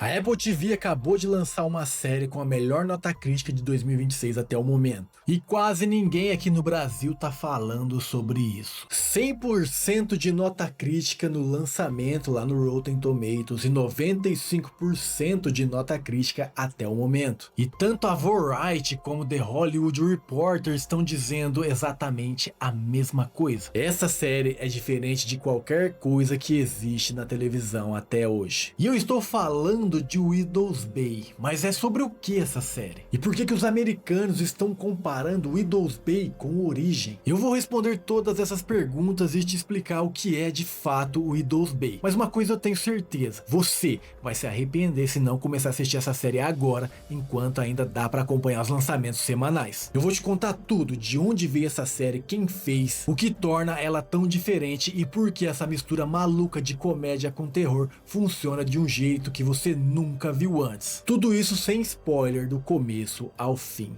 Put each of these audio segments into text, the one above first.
A Apple TV acabou de lançar uma série com a melhor nota crítica de 2026 até o momento. E quase ninguém aqui no Brasil tá falando sobre isso. 100% de nota crítica no lançamento lá no Rotten Tomatoes e 95% de nota crítica até o momento. E tanto a Variety como The Hollywood Reporter estão dizendo exatamente a mesma coisa. Essa série é diferente de qualquer coisa que existe na televisão até hoje. E eu estou falando de Widow's Bay, mas é sobre o que essa série? E por que os americanos estão comparando Widow's Bay com Origem? Eu vou responder todas essas perguntas e te explicar o que é de fato o Widow's Bay. Mas uma coisa eu tenho certeza, você vai se arrepender se não começar a assistir essa série agora, enquanto ainda dá para acompanhar os lançamentos semanais. Eu vou te contar tudo, de onde veio essa série, quem fez, o que torna ela tão diferente e por que essa mistura maluca de comédia com terror funciona de um jeito que você nunca viu antes. Tudo isso sem spoiler do começo ao fim.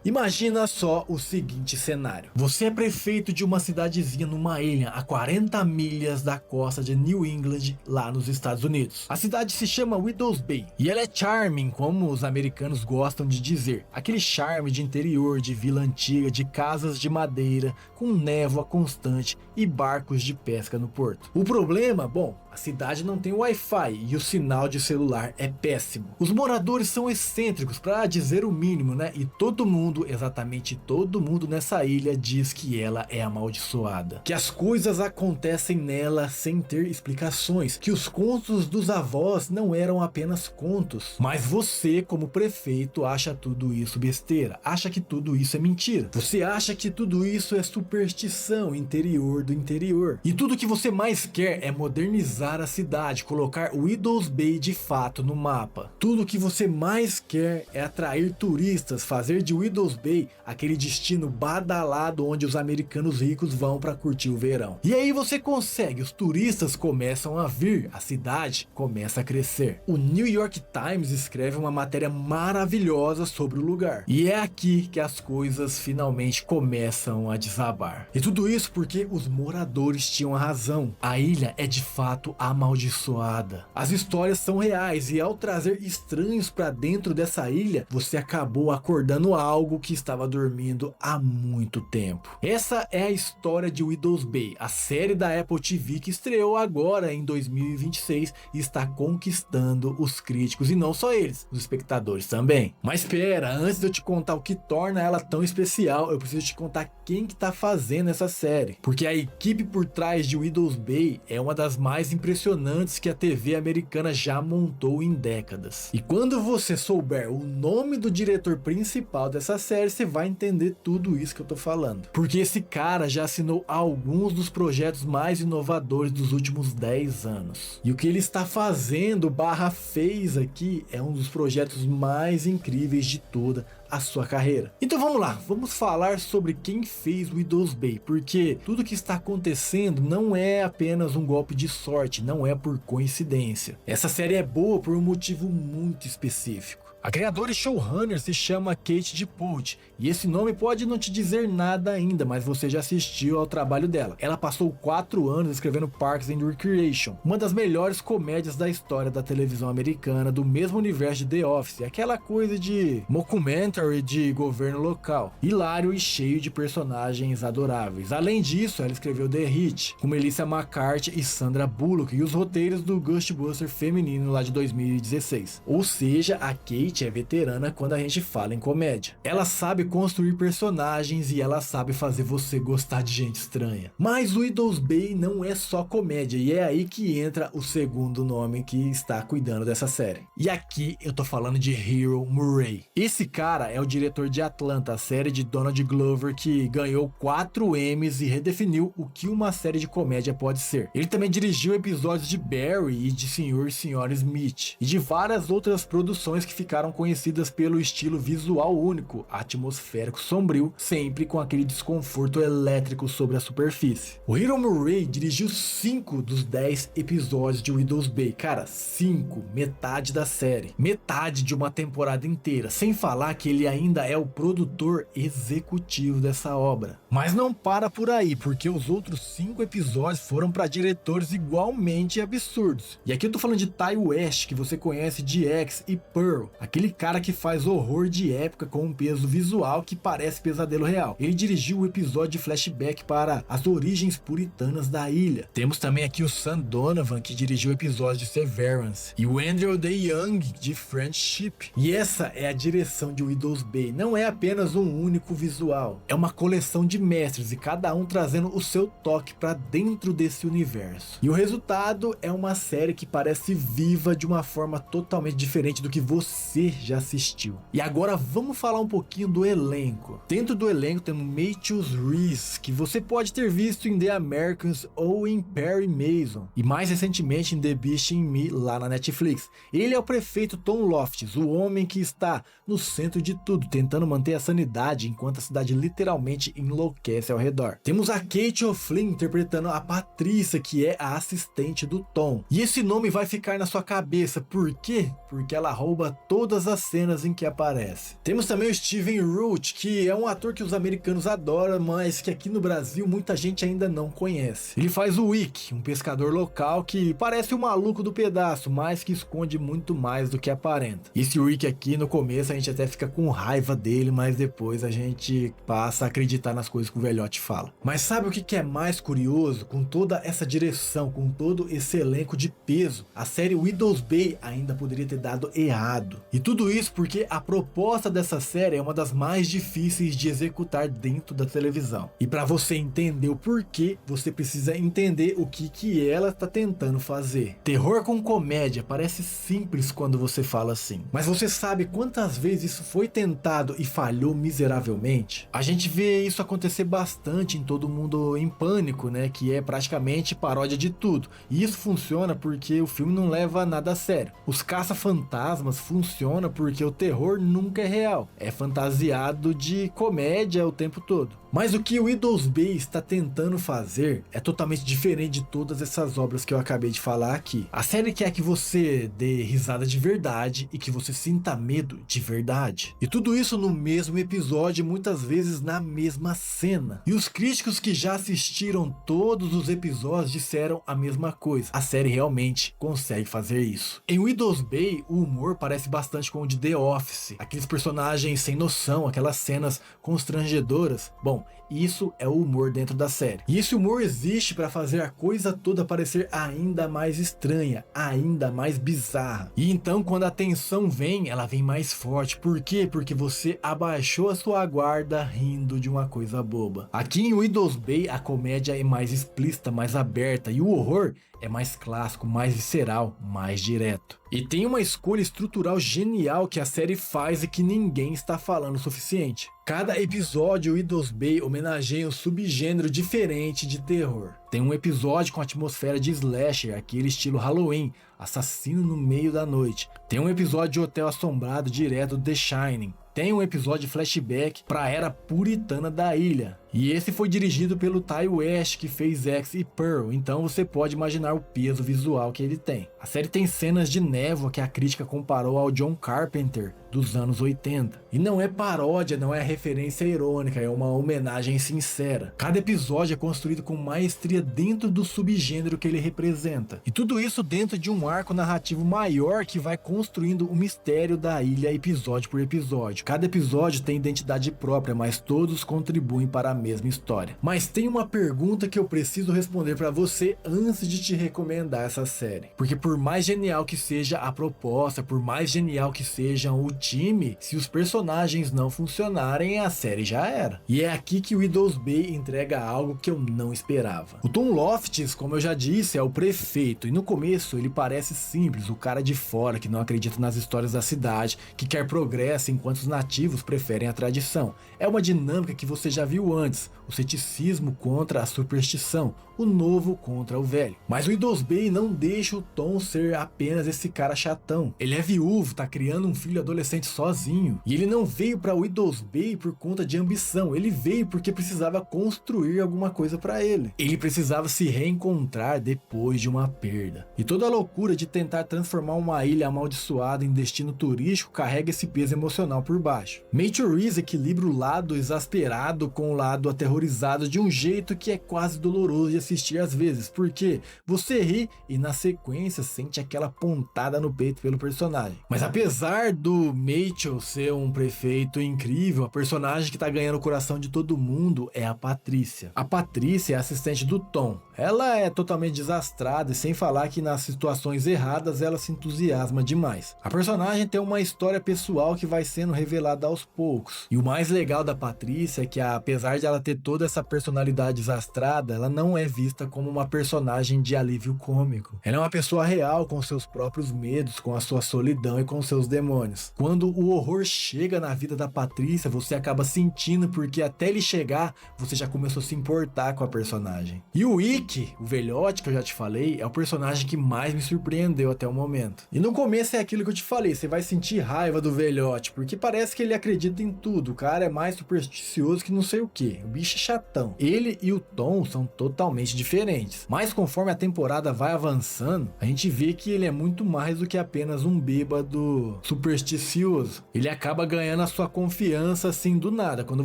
Imagina só o seguinte cenário. Você é prefeito de uma cidadezinha numa ilha a 40 milhas da costa de New England, lá nos Estados Unidos. A cidade se chama Widow's Bay e ela é charming, como os americanos gostam de dizer. Aquele charme de interior, de vila antiga, de casas de madeira, com névoa constante e barcos de pesca no porto. O problema, bom, a cidade não tem Wi-Fi e o sinal de celular é péssimo. Os moradores são excêntricos, para dizer o mínimo, né? E todo mundo, exatamente todo mundo nessa ilha diz que ela é amaldiçoada. Que as coisas acontecem nela sem ter explicações. Que os contos dos avós não eram apenas contos. Mas você, como prefeito, acha tudo isso besteira. Acha que tudo isso é mentira. Você acha que tudo isso é superstição, interior do interior. E tudo que você mais quer é modernizar a cidade, colocar Widow's Bay de fato no mapa. Tudo que você mais quer é atrair turistas, fazer de Widow's Bay aquele destino badalado onde os americanos ricos vão para curtir o verão. E aí você consegue, os turistas começam a vir, a cidade começa a crescer. O New York Times escreve uma matéria maravilhosa sobre o lugar. E é aqui que as coisas finalmente começam a desabar. E tudo isso porque os moradores tinham a razão. A ilha é de fato amaldiçoada. As histórias são reais e ao trazer estranhos para dentro dessa ilha, você acabou acordando algo que estava dormindo há muito tempo. Essa é a história de Widow's Bay, a série da Apple TV que estreou agora em 2026 e está conquistando os críticos e não só eles, os espectadores também. Mas espera, antes de eu te contar o que torna ela tão especial, eu preciso te contar quem que tá fazendo essa série, porque a equipe por trás de Widow's Bay é uma das mais impressionantes que a TV americana já montou em décadas. E quando você souber o nome do diretor principal dessa série, você vai entender tudo isso que eu tô falando. Porque esse cara já assinou alguns dos projetos mais inovadores dos últimos 10 anos. E o que ele está fazendo, fez aqui, é um dos projetos mais incríveis de toda a sua carreira. Então vamos lá, vamos falar sobre quem fez Widow's Bay, porque tudo que está acontecendo não é apenas um golpe de sorte, não é por coincidência. Essa série é boa por um motivo muito específico. A criadora e showrunner se chama Kate Dippold, e esse nome pode não te dizer nada ainda, mas você já assistiu ao trabalho dela. Ela passou 4 anos escrevendo Parks and Recreation, uma das melhores comédias da história da televisão americana, do mesmo universo de The Office, aquela coisa de mockumentary de governo local, hilário e cheio de personagens adoráveis. Além disso, ela escreveu The Hit, com Melissa McCarthy e Sandra Bullock, e os roteiros do Ghostbuster feminino lá de 2016. Ou seja, a Kate é veterana quando a gente fala em comédia. Ela sabe construir personagens e ela sabe fazer você gostar de gente estranha. Mas o Widow's Bay não é só comédia, e é aí que entra o segundo nome que está cuidando dessa série. E aqui eu tô falando de Hiro Murai. Esse cara é o diretor de Atlanta, a série de Donald Glover que ganhou 4 Emmys e redefiniu o que uma série de comédia pode ser. Ele também dirigiu episódios de Barry e de Sr. e Sra. Smith e de várias outras produções que ficaram ficaram conhecidas pelo estilo visual único, atmosférico sombrio, sempre com aquele desconforto elétrico sobre a superfície. O Hiro Murai dirigiu 5 dos 10 episódios de Widow's Bay. Cara, 5, metade da série, metade de uma temporada inteira, sem falar que ele ainda é o produtor executivo dessa obra. Mas não para por aí, porque os outros 5 episódios foram para diretores igualmente absurdos. E aqui eu tô falando de Ty West, que você conhece de X e Pearl, aquele cara que faz horror de época com um peso visual que parece pesadelo real. Ele dirigiu o episódio de flashback para as origens puritanas da ilha. Temos também aqui o Sam Donovan, que dirigiu o episódio de Severance, e o Andrew Day Young de Friendship. E essa é a direção de Widow's Bay. Não é apenas um único visual, é uma coleção de mestres e cada um trazendo o seu toque para dentro desse universo. E o resultado é uma série que parece viva de uma forma totalmente diferente do que você já assistiu. E agora vamos falar um pouquinho do elenco. Dentro do elenco temos Matheus Rhys, que você pode ter visto em The Americans ou em Perry Mason, e mais recentemente em The Beast in Me lá na Netflix. Ele é o prefeito Tom Loftus, o homem que está no centro de tudo, tentando manter a sanidade enquanto a cidade literalmente enlouquece ao redor. Temos a Kate O'Flynn interpretando a Patrícia, que é a assistente do Tom. E esse nome vai ficar na sua cabeça, por quê? Porque ela rouba todas as cenas em que aparece. Temos também o Steven Root, que é um ator que os americanos adoram, mas que aqui no Brasil muita gente ainda não conhece. Ele faz o Wick, um pescador local que parece o maluco do pedaço, mas que esconde muito mais do que aparenta. Esse Wick aqui, no começo a gente até fica com raiva dele, mas depois a gente passa a acreditar nas coisas que o velhote fala. Mas sabe o que é mais curioso? Com toda essa direção, com todo esse elenco de peso, a série Widow's Bay ainda poderia ter dado errado. E tudo isso porque a proposta dessa série é uma das mais difíceis de executar dentro da televisão. E para você entender o porquê, você precisa entender o que ela está tentando fazer. Terror com comédia parece simples quando você fala assim, mas você sabe quantas vezes isso foi tentado e falhou miseravelmente? A gente vê isso acontecer bastante em Todo Mundo em Pânico, né, que é praticamente paródia de tudo. E isso funciona porque o filme não leva nada a sério. Os caça-fantasmas funciona porque o terror nunca é real, é fantasiado de comédia o tempo todo. Mas o que o Widow's Bay está tentando fazer é totalmente diferente de todas essas obras que eu acabei de falar aqui. A série quer que você dê risada de verdade e que você sinta medo de verdade. E tudo isso no mesmo episódio, muitas vezes na mesma cena. E os críticos que já assistiram todos os episódios disseram a mesma coisa. A série realmente consegue fazer isso. Em Widow's Bay, o humor parece bastante com o de The Office. Aqueles personagens sem noção, aquelas cenas constrangedoras. Bom, isso é o humor dentro da série. E esse humor existe para fazer a coisa toda parecer ainda mais estranha, ainda mais bizarra. E então quando a tensão vem, ela vem mais forte. Por quê? Porque você abaixou a sua guarda rindo de uma coisa boba. Aqui em Widow's Bay a comédia é mais explícita, mais aberta, e o horror é mais clássico, mais visceral, mais direto. E tem uma escolha estrutural genial que a série faz e que ninguém está falando o suficiente. Cada episódio Widow's Bay homenageia um subgênero diferente de terror. Tem um episódio com atmosfera de slasher, aquele estilo Halloween, assassino no meio da noite. Tem um episódio de hotel assombrado direto do The Shining. Tem um episódio de flashback para a era puritana da ilha. E esse foi dirigido pelo Ty West, que fez X e Pearl, então você pode imaginar o peso visual que ele tem. A série tem cenas de névoa que a crítica comparou ao John Carpenter dos anos 80. E não é paródia, não é referência irônica, é uma homenagem sincera. Cada episódio é construído com maestria dentro do subgênero que ele representa. E tudo isso dentro de um arco narrativo maior que vai construindo o mistério da ilha episódio por episódio. Cada episódio tem identidade própria, mas todos contribuem para a mesma história. Mas tem uma pergunta que eu preciso responder para você antes de te recomendar essa série. Porque por mais genial que seja a proposta, por mais genial que seja o time, se os personagens não funcionarem, a série já era. E é aqui que o Widow's Bay entrega algo que eu não esperava. O Tom Loftus, como eu já disse, é o prefeito, e no começo ele parece simples, o cara de fora que não acredita nas histórias da cidade, que quer progresso enquanto os nativos preferem a tradição. É uma dinâmica que você já viu antes, antes, o ceticismo contra a superstição, o novo contra o velho. Mas o Idris Bey não deixa o Tom ser apenas esse cara chatão. Ele é viúvo, tá criando um filho adolescente sozinho. E ele não veio para o Idris Bey por conta de ambição, ele veio porque precisava construir alguma coisa para ele. Ele precisava se reencontrar depois de uma perda. E toda a loucura de tentar transformar uma ilha amaldiçoada em destino turístico carrega esse peso emocional por baixo. Major Reese equilibra o lado exasperado com o lado aterrorizado de um jeito que é quase doloroso de assistir às vezes, porque você ri e na sequência sente aquela pontada no peito pelo personagem. Mas apesar do Mitchell ser um prefeito incrível, a personagem que tá ganhando o coração de todo mundo é a Patrícia. A Patrícia é assistente do Tom. Ela é totalmente desastrada e sem falar que nas situações erradas ela se entusiasma demais. A personagem tem uma história pessoal que vai sendo revelada aos poucos. E o mais legal da Patrícia é que apesar de ela ter toda essa personalidade desastrada, ela não é vista como uma personagem de alívio cômico. Ela é uma pessoa real com seus próprios medos, com a sua solidão e com seus demônios. Quando o horror chega na vida da Patrícia, você acaba sentindo porque até ele chegar, você já começou a se importar com a personagem. E o Ick, o velhote que eu já te falei, é o personagem que mais me surpreendeu até o momento. E no começo é aquilo que eu te falei, você vai sentir raiva do velhote, porque parece que ele acredita em tudo, o cara é mais supersticioso que não sei o que, o bicho é chatão. Ele e o Tom são totalmente diferentes, mas conforme a temporada vai avançando, a gente vê que ele é muito mais do que apenas um bêbado supersticioso. Ele acaba ganhando a sua confiança assim do nada, quando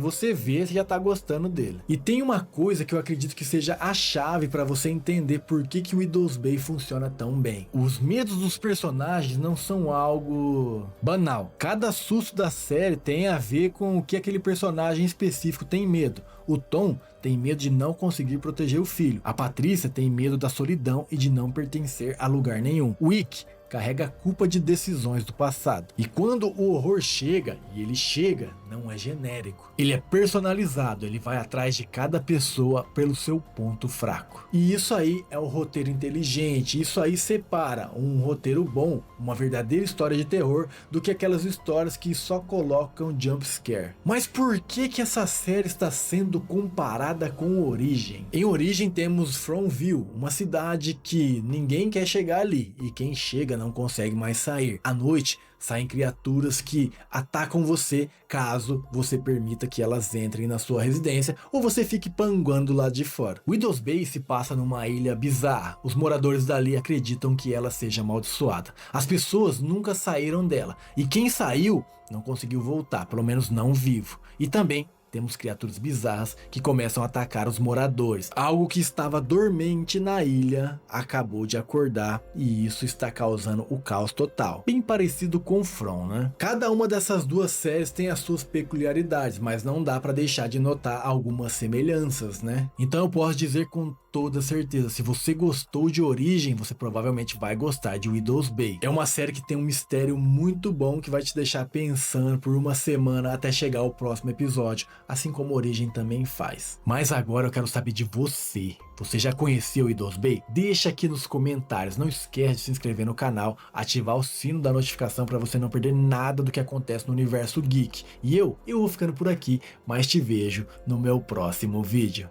você vê, você já tá gostando dele. E tem uma coisa que eu acredito que seja a chave para você entender por que o Idris Bey funciona tão bem. Os medos dos personagens não são algo banal. Cada susto da série tem a ver com o que aquele personagem específico tem medo. O Tom tem medo de não conseguir proteger o filho. A Patrícia tem medo da solidão e de não pertencer a lugar nenhum. O Ick carrega a culpa de decisões do passado. E quando o horror chega, e ele chega, não é genérico. Ele é personalizado, ele vai atrás de cada pessoa pelo seu ponto fraco. E isso aí é o roteiro inteligente, isso aí separa um roteiro bom, uma verdadeira história de terror, do que aquelas histórias que só colocam jump scare. Mas por que essa série está sendo comparada com Origem? Em Origem temos Fromville, uma cidade que ninguém quer chegar ali, e quem chega não consegue mais sair. À noite saem criaturas que atacam você caso você permita que elas entrem na sua residência ou você fique panguando lá de fora. O Idris Bey se passa numa ilha bizarra. Os moradores dali acreditam que ela seja amaldiçoada. As pessoas nunca saíram dela e quem saiu não conseguiu voltar, pelo menos não vivo. E também temos criaturas bizarras que começam a atacar os moradores. Algo que estava dormente na ilha acabou de acordar e isso está causando o caos total. Bem parecido com From, né? Cada uma dessas duas séries tem as suas peculiaridades, mas não dá para deixar de notar algumas semelhanças, né? Então eu posso dizer com toda certeza, se você gostou de Origem, você provavelmente vai gostar de Idris Bey. É uma série que tem um mistério muito bom que vai te deixar pensando por uma semana até chegar ao próximo episódio, assim como Origem também faz. Mas agora eu quero saber de você. Você já conheceu o Idris Bey? Deixa aqui nos comentários. Não esquece de se inscrever no canal, ativar o sino da notificação para você não perder nada do que acontece no universo geek. E eu vou ficando por aqui, mas te vejo no meu próximo vídeo.